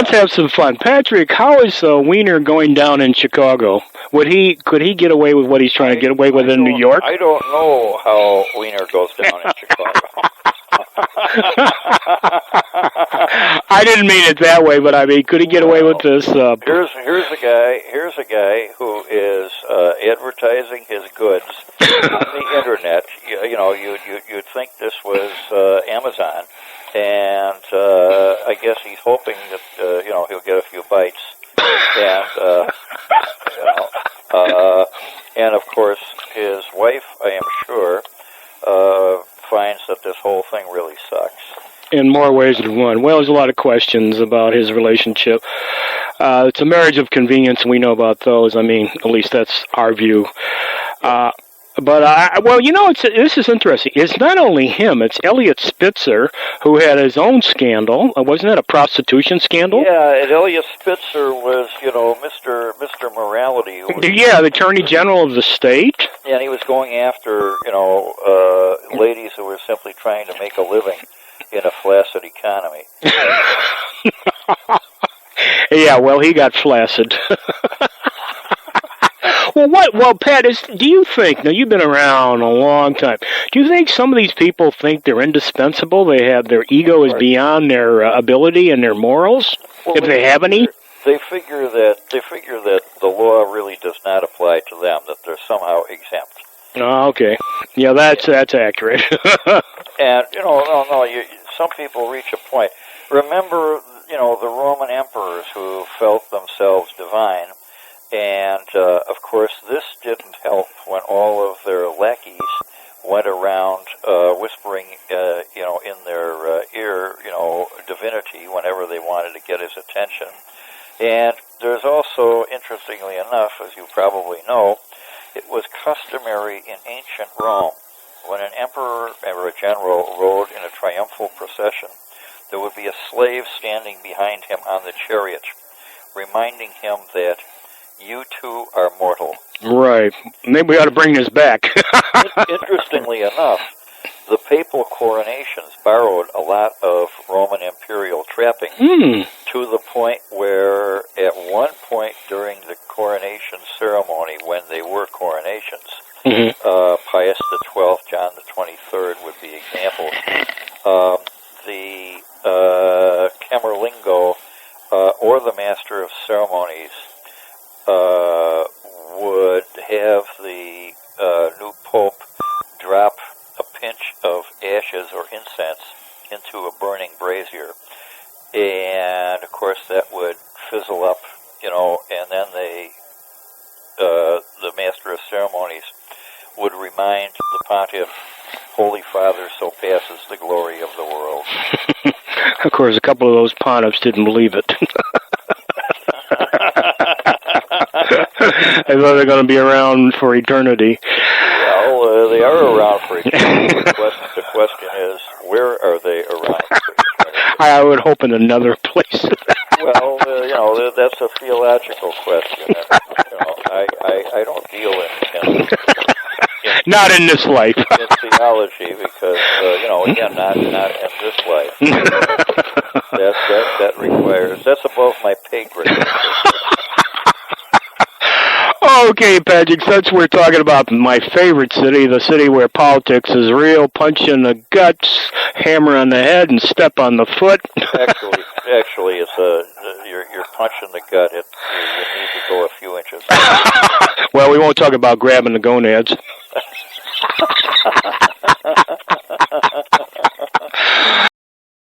let's have some fun. Patrick, how is Wiener going down in Chicago? Could he get away with what he's trying to get away with in New York? I don't know how Wiener goes down in Chicago. I didn't mean it that way, but I mean, could he get away with this? Here's a guy who is advertising his goods on the internet. You'd think this was Amazon, and I guess he's hoping that he'll get a few bites, and of course his wife, I am sure, finds that this whole thing really sucks. In more ways than one. Well, there's a lot of questions about his relationship. It's a marriage of convenience, and we know about those. I mean, at least that's our view. This is interesting. It's not only him. It's Wiener Spitzer, who had his own scandal. Wasn't that a prostitution scandal? Yeah, and Wiener Spitzer was, Mr. Morality. The Attorney General of the state. And he was going after, ladies who were simply trying to make a living in a flaccid economy. Yeah, well, he got flaccid. Well, Pat, do you think, now you've been around a long time, do you think some of these people think they're indispensable? Their ego is beyond their ability and their morals, if they have any? They figure that the law really does not apply to them, that they're somehow exempt. Oh, okay. Yeah, that's accurate. And, some people reach a point. Remember, the Roman emperors who felt themselves divine. And, of course, this didn't help when all of their lackeys went around whispering, in their ear, divinity whenever they wanted to get his attention. And there's also, interestingly enough, as you probably know, it was customary in ancient Rome, when an emperor or a general rode in a triumphal procession, there would be a slave standing behind him on the chariot, reminding him that you too are mortal. Right. Maybe we ought to bring this back. Interestingly enough, the papal coronations borrowed a lot of Roman imperial trappings to the point where at one point during the coronation ceremony, when they were coronations, Pius XII, John the 23rd would be examples, the Camerlingo or the Master of Ceremonies would have the new pope drop a pinch of ashes or incense into a burning brazier. And, of course, that would fizzle up, and then the Master of Ceremonies would remind the pontiff, Holy Father, so passes the glory of the world. Of course, a couple of those pontiffs didn't believe it. I thought they're going to be around for eternity. Well, they are around for eternity. The question is, where are they around for eternity? I would hope in another place. Well, that's a theological question. And, I don't deal in not in this life. In theology, because again, not in this life. That requires, that's above my pay grade. Okay, Patrick, since we're talking about my favorite city, the city where politics is real, punch in the guts, hammer on the head, and step on the foot. Actually, it's your punch in the gut. You need to go a few inches. Well, we won't talk about grabbing the gonads.